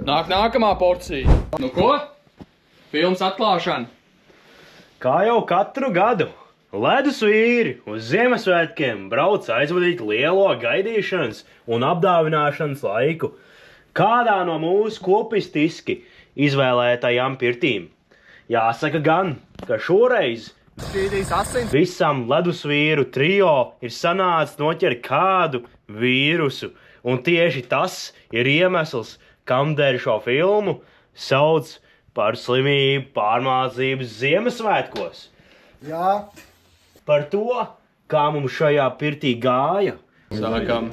Nāk nākamā porcija. Nu ko? Filmas atklāšana. Kā jau katru gadu, ledus vīri uz Ziemassvētkiem brauc aizvadīt lielo gaidīšanas un apdāvināšanas laiku kādā no mūsu kopistiski izvēlētajām pirtīm. Jāsaka gan, ka šoreiz visam ledus vīru trio ir sanācis noķert kādu vīrusu, un tieši tas ir iemesls, kamdēļ šo filmu sauc par slimību pārmācības Ziemassvētkos. Jā. Par to, kā mums šajā pirtī gāja. Sākam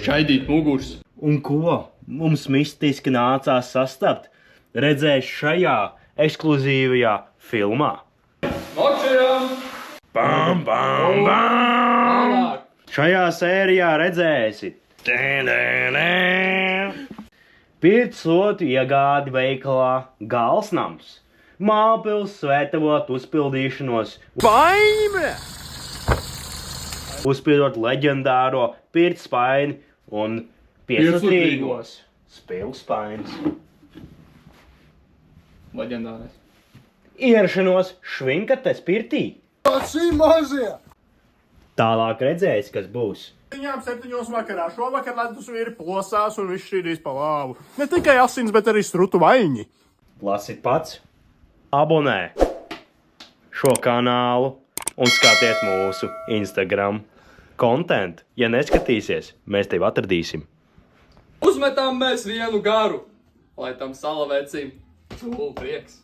šaidīt mugurs. Un ko mums mistiski nācās sastapt, redzēt šajā ekskluzīvajā filmā. Nokšējām! Bam, bam, bam! Šajā sērijā redzēsi pirtslotu iegādi veikalā Galsnams, Mālpils svētavotu uzpildīšanos, Baime! uzpildot leģendāro pirtspaini un pieclatīgos spilspainis. Leģendārais. Ierašanos švinkates pirtī. Šī mazie! Tālāk redzēs, kas būs. Viņām 7 vakarā. Šovakar ledus vīri plosās un viss šķīdīs pa lāvu. Ne tikai asins, bet arī strutu vaiņi. Lasit pats, abonē šo kanālu un skaties mūsu Instagram kontentu. Ja neskatīsies, mēs tevi atradīsim. Uzmetām mēs vienu garu, lai tam salavecim čūlu prieks.